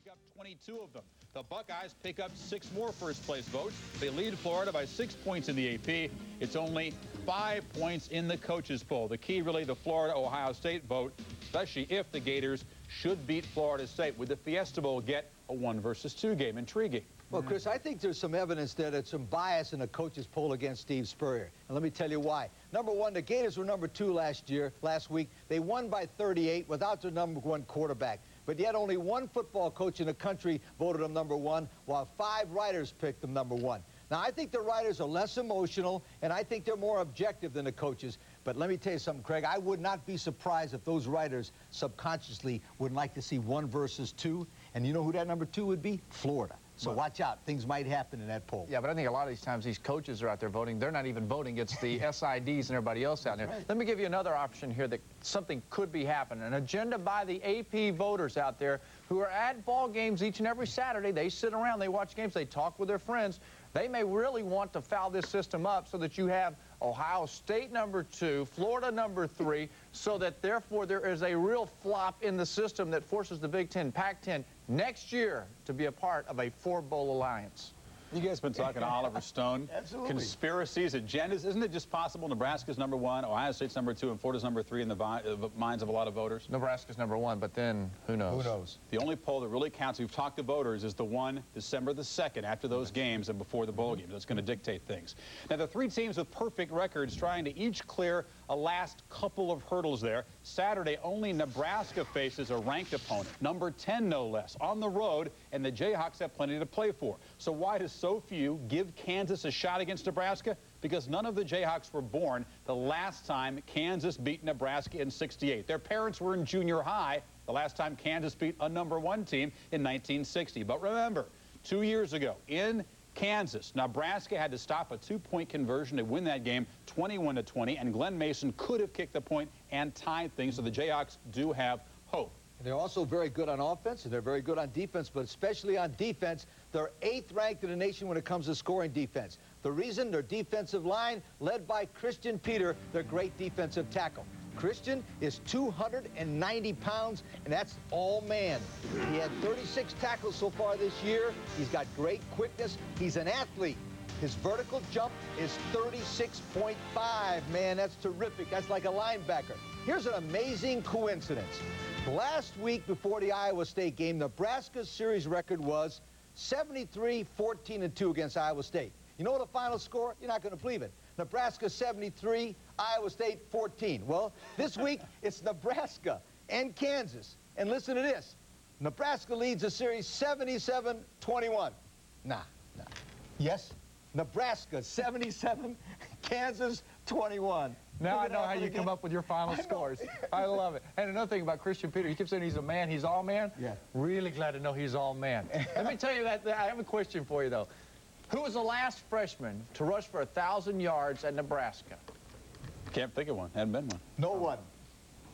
pick up 22 of them. The Buckeyes pick up 6 more first-place votes. They lead Florida by 6 points in the AP. It's only 5 points in the coaches' poll. The key, really, the Florida-Ohio State vote, especially if the Gators should beat Florida State. Would the Fiesta Bowl get a 1-versus-2 game? Intriguing. Well, Chris, I think there's some evidence that it's some bias in the coaches' poll against Steve Spurrier. And let me tell you why. Number one, the Gators were number 2 last week. They won by 38 without their number 1 quarterback. But yet only 1 football coach in the country voted them number 1, while 5 writers picked them number 1. Now, I think the writers are less emotional, and I think they're more objective than the coaches. But let me tell you something, Craig. I would not be surprised if those writers subconsciously would like to see 1-versus-2. And you know who that number 2 would be? Florida. So watch out. Things might happen in that poll. Yeah, but I think a lot of these times these coaches are out there voting. They're not even voting. It's the SIDs and everybody else out there. Right. Let me give you another option here that something could be happening. An agenda by the AP voters out there who are at ball games each and every Saturday. They sit around, they watch games, they talk with their friends. They may really want to foul this system up so that you have Ohio State number 2, Florida number 3, so that therefore there is a real flop in the system that forces the Big Ten, Pac-10 next year to be a part of a 4-bowl alliance. You guys have been talking to Oliver Stone. Absolutely. Conspiracies, agendas. Isn't it just possible Nebraska's number 1, Ohio State's number 2, and Florida's number 3 in the minds of a lot of voters? Nebraska's number 1, but then who knows? Who knows? The only poll that really counts, we've talked to voters, is the one December the 2nd, after those games and before the bowl games. That's going to dictate things. Now, the 3 teams with perfect records trying to each clear a last couple of hurdles there. Saturday, only Nebraska faces a ranked opponent, number 10 no less, on the road, and the Jayhawks have plenty to play for. So why do so few give Kansas a shot against Nebraska? Because none of the Jayhawks were born the last time Kansas beat Nebraska in '68. Their parents were in junior high the last time Kansas beat a number 1 team in 1960. But remember, 2 years ago in Kansas, Nebraska had to stop a 2-point conversion to win that game 21-20, and Glenn Mason could have kicked the point and tied things, so the Jayhawks do have hope. They're also very good on offense, and they're very good on defense, but especially on defense, they're 8th ranked in the nation when it comes to scoring defense. The reason, their defensive line, led by Christian Peter, their great defensive tackle. Christian is 290 pounds, and that's all man. He had 36 tackles so far this year. He's got great quickness. He's an athlete. His vertical jump is 36.5. Man, that's terrific. That's like a linebacker. Here's an amazing coincidence. Last week before the Iowa State game, Nebraska's series record was 73-14-2 against Iowa State. You know the final score? You're not going to believe it. Nebraska 73, Iowa State 14. Well, this week it's Nebraska and Kansas. And listen to this. Nebraska leads the series 77-21. Nah. Yes, Nebraska 77, Kansas 21. Now I know how you come up with your final scores. I love it. And another thing about Christian Peter, he keeps saying he's a man, he's all man. Yeah. Really glad to know he's all man. Let me tell you that, I have a question for you, though. Who was the last freshman to rush for 1,000 yards at Nebraska? Can't think of one. Hadn't been one. No one.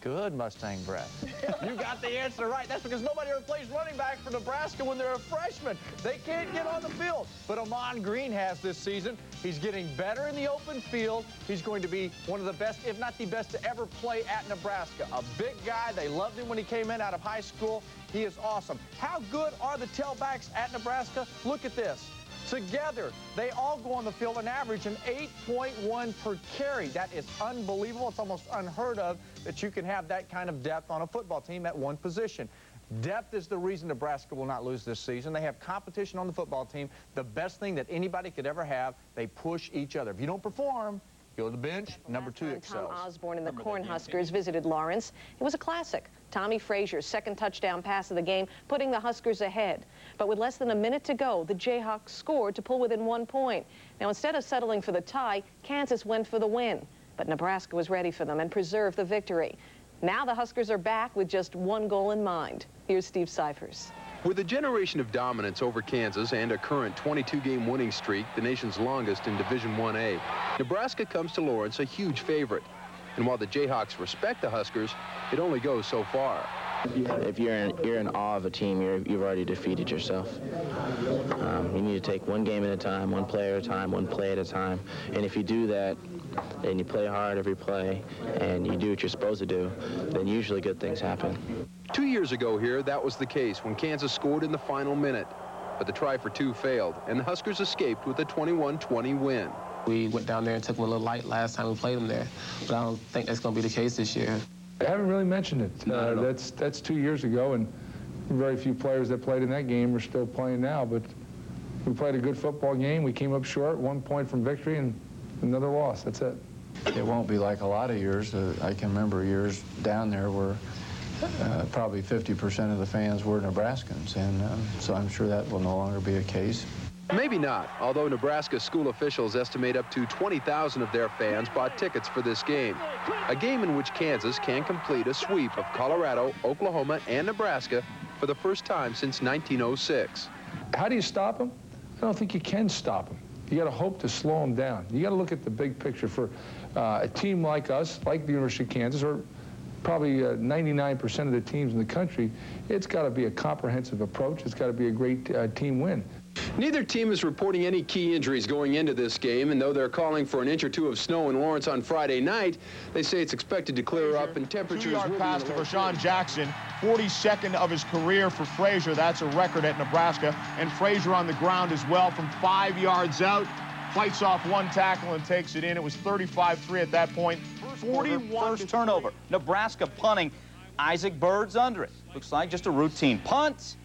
Good Mustang breath. You got the answer right. That's because nobody ever plays running back for Nebraska when they're a freshman. They can't get on the field. But Amon Green has this season. He's getting better in the open field. He's going to be one of the best, if not the best, to ever play at Nebraska. A big guy. They loved him when he came in out of high school. He is awesome. How good are the tailbacks at Nebraska? Look at this. Together, they all go on the field and average an 8.1 per carry. That is unbelievable. It's almost unheard of that you can have that kind of depth on a football team at one position. Depth is the reason Nebraska will not lose this season. They have competition on the football team. The best thing that anybody could ever have, they push each other. If you don't perform, go to the bench. Number 2 excels. Tom Osborne and the Cornhuskers visited Lawrence. It was a classic. Tommy Frazier's second touchdown pass of the game, putting the Huskers ahead. But with less than a minute to go, the Jayhawks scored to pull within 1 point. Now, instead of settling for the tie, Kansas went for the win. But Nebraska was ready for them and preserved the victory. Now the Huskers are back with just 1 goal in mind. Here's Steve Cyphers. With a generation of dominance over Kansas and a current 22-game winning streak, the nation's longest in Division 1A, Nebraska comes to Lawrence a huge favorite. And while the Jayhawks respect the Huskers, it only goes so far. If you're in awe of a team, you've already defeated yourself. You need to take one game at a time, one player at a time, one play at a time. And if you do that, and you play hard every play, and you do what you're supposed to do, then usually good things happen. 2 years ago here, that was the case when Kansas scored in the final minute. But the try for two failed, and the Huskers escaped with a 21-20 win. We went down there and took them a little light last time we played them there, but I don't think that's going to be the case this year. I haven't really mentioned it. That's 2 years ago, and very few players that played in that game are still playing now. But we played a good football game. We came up short, 1 point from victory, and another loss. That's it. It won't be like a lot of years. I can remember years down there where probably 50% of the fans were Nebraskans, and so I'm sure that will no longer be a case. Maybe not, although Nebraska school officials estimate up to 20,000 of their fans bought tickets for this game. A game in which Kansas can complete a sweep of Colorado, Oklahoma, and Nebraska for the first time since 1906. How do you stop them? I don't think you can stop them. You got to hope to slow them down. You got to look at the big picture. For a team like us, like the University of Kansas, or probably 99% of the teams in the country, it's got to be a comprehensive approach. It's got to be a great team win. Neither team is reporting any key injuries going into this game, and though they're calling for an inch or two of snow in Lawrence on Friday night, they say it's expected to clear up and temperatures will be 2-yard pass to Rashawn Jackson, 42nd of his career for Frazier. That's a record at Nebraska. And Frazier on the ground as well from 5 yards out. Fights off one tackle and takes it in. It was 35-3 at that point. 41 first turnover. Nebraska punting. Isaac Bird's under it. Looks like just a routine punt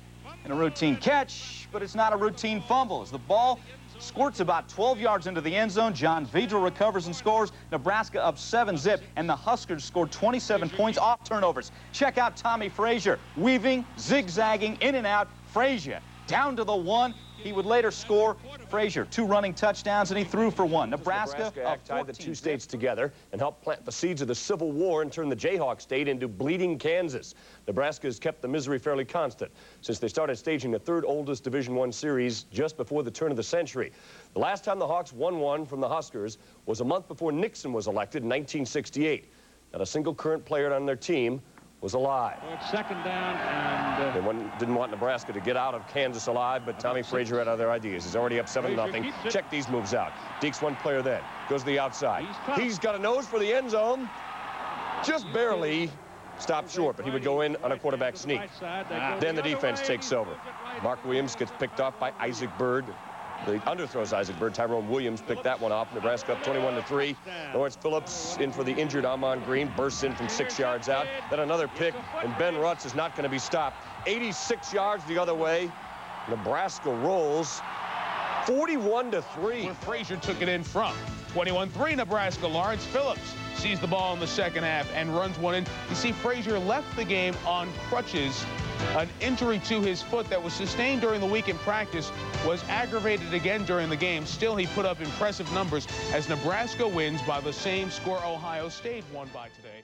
and a routine catch, but it's not a routine fumble as the ball squirts about 12 yards into the end zone. John Vedra recovers and scores. Nebraska up 7-zip, and the Huskers scored 27 points off turnovers. Check out Tommy Frazier, weaving, zigzagging, in and out. Frazier down to the 1. He would later score. Frazier, 2 running touchdowns, and he threw for 1. Nebraska Act tied the two states together and helped plant the seeds of the Civil War and turn the Jayhawk state into bleeding Kansas. Nebraska has kept the misery fairly constant since they started staging the 3rd oldest Division I series just before the turn of the century. The last time the Hawks won one from the Huskers was a month before Nixon was elected in 1968. Not a single current player on their team was alive. Second down, and they didn't want Nebraska to get out of Kansas alive, but Tommy Frazier had other ideas. He's already up 7-0. Check these moves out. Dekes one player then. Goes to the outside. He's got a nose for the end zone. Just barely stopped short, but he would go in on a quarterback sneak. Then the defense takes over. Mark Williams gets picked off by Isaac Bird. He underthrows Isaac Bird. Tyrone Williams picked that one off. Nebraska up 21-3. Lawrence Phillips in for the injured Amon Green. Bursts in from 6 yards out. Then another pick, and Ben Rutz is not going to be stopped. 86 yards the other way. Nebraska rolls 41-3. Where Frazier took it in from. 21-3 Nebraska. Lawrence Phillips sees the ball in the second half and runs one in. You see, Frazier left the game on crutches. An injury to his foot that was sustained during the week in practice was aggravated again during the game. Still, he put up impressive numbers as Nebraska wins by the same score Ohio State won by today.